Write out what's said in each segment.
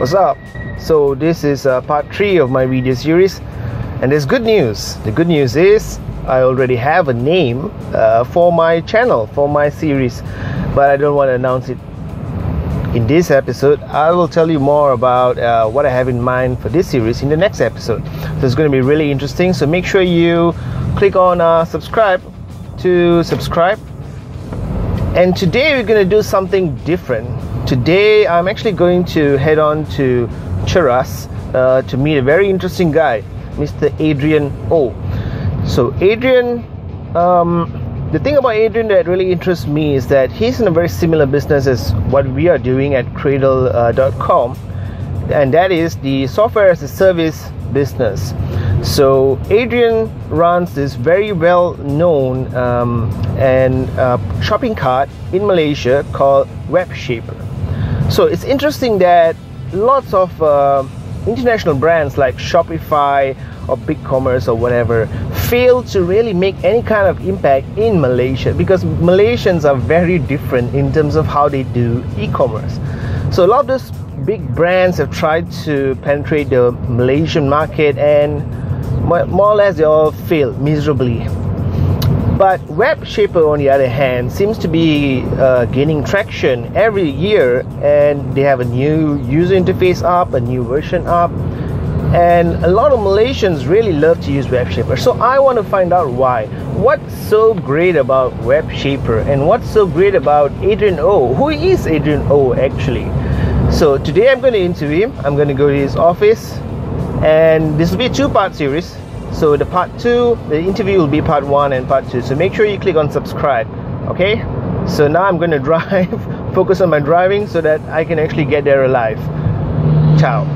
What's up? So this is part 3 of my video series, and there's good news. The good news is I already have a name for my channel, for my series, but I don't want to announce it in this episode. I will tell you more about what I have in mind for this series in the next episode. So it's going to be really interesting, so make sure you click on subscribe to subscribe. And today we're going to do something different. Today I'm actually going to head on to Cheras to meet a very interesting guy, Mr. Adrian O. So Adrian, the thing about Adrian that really interests me is that he's in a very similar business as what we are doing at Cradle.com, and that is the software as a service business. So Adrian runs this very well known shopping cart in Malaysia called WebShaper. So it's interesting that lots of international brands like Shopify or BigCommerce or whatever fail to really make any kind of impact in Malaysia, because Malaysians are very different in terms of how they do e-commerce. So a lot of those big brands have tried to penetrate the Malaysian market, and more or less they all failed miserably. But WebShaper, on the other hand, seems to be gaining traction every year, and they have a new user interface up, a new version up, and a lot of Malaysians really love to use WebShaper. So I want to find out why. What's so great about WebShaper, and what's so great about Adrian O? Who is Adrian O actually? So today I'm going to interview him. I'm going to go to his office, and this will be a 2-part series. So the part 2, the interview will be part 1 and part 2. So make sure you click on subscribe. Okay? So now I'm going to drive, focus on my driving so that I can actually get there alive. Ciao.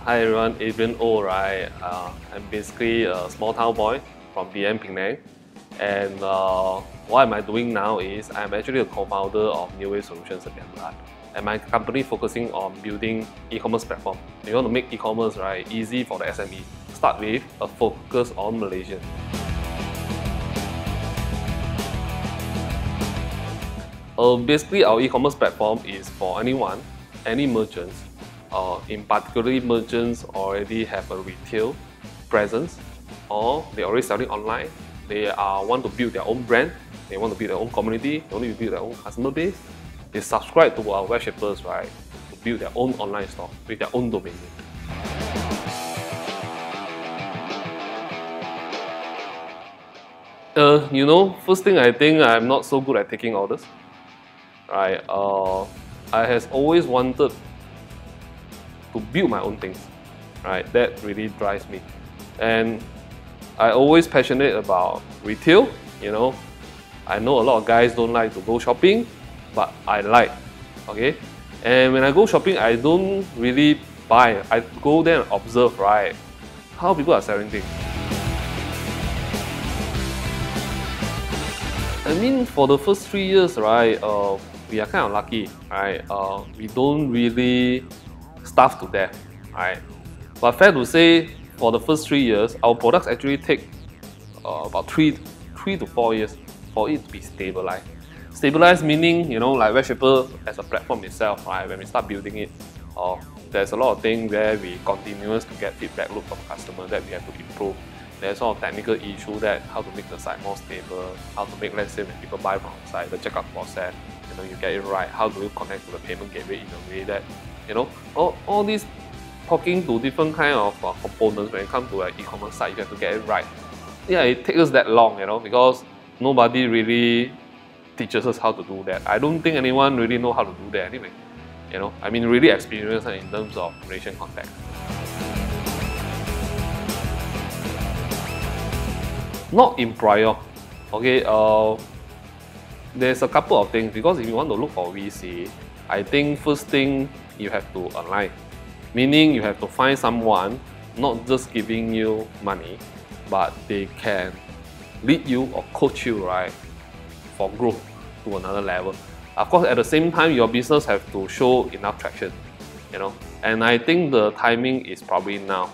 Hi everyone, Adrian O, right? I'm basically a small town boy from PM Penang, and what am I doing now is I'm actually a co-founder of New Way Solutions at Gobala, and my company focusing on building e-commerce platform. If you want to make e-commerce right easy for the SME, start with a focus on Malaysia. Basically, our e-commerce platform is for anyone, any merchants. In particular, merchants already have a retail presence, or they already selling online. They want to build their own brand, they want to build their own community, they want to build their own customer base. They subscribe to our WebShapers, right, to build their own online store with their own domain name. You know, first thing I think I'm not so good at taking orders, right? I has always wanted to build my own things, right? That really drives me, and I always passionate about retail. You know, I know a lot of guys don't like to go shopping, but I like, okay? And when I go shopping, I don't really buy. I go there and observe, right, how people are selling things. I mean, for the first 3 years, right, we are kind of lucky, right? We don't really starve to death, right? But fair to say, for the first 3 years, our products actually take about 3 to 4 years for it to be stabilized. Stabilized meaning, you know, like WebShaper as a platform itself, right? When we start building it, there's a lot of things where we continuous to get feedback loop from customers that we have to improve. There's all technical issue that how to make the site more stable, how to make, let's say, when people buy from our site, the checkout process, you know, you get it right. How do you connect to the payment gateway in a way that, you know, all these talking to different kind of components when it comes to an e-commerce site, you have to get it right. Yeah, it takes us that long, you know, because nobody really teaches us how to do that. I don't think anyone really know how to do that anyway. You know, I mean, really experienced in terms of Malaysian context. Not in prior, okay. There's a couple of things, because if you want to look for VC, I think first thing you have to align, meaning you have to find someone not just giving you money, but they can lead you or coach you, right, for growth to another level. Of course, at the same time, your business have to show enough traction, you know. And I think the timing is probably now.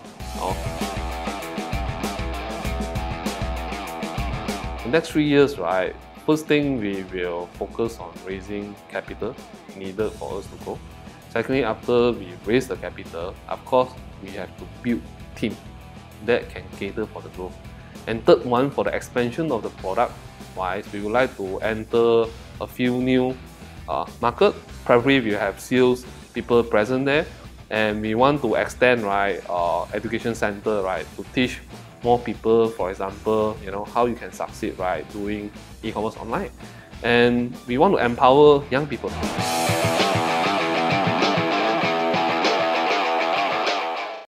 The next 3 years, right, first thing we will focus on raising capital needed for us to grow. Secondly, after we raise the capital, of course, we have to build team that can cater for the growth. And third one, for the expansion of the product wise, we would like to enter a few new market. Probably we have sales people present there, and we want to extend, right, education center, right, to teach more people, for example, you know, how you can succeed, right, doing e-commerce online. And we want to empower young people.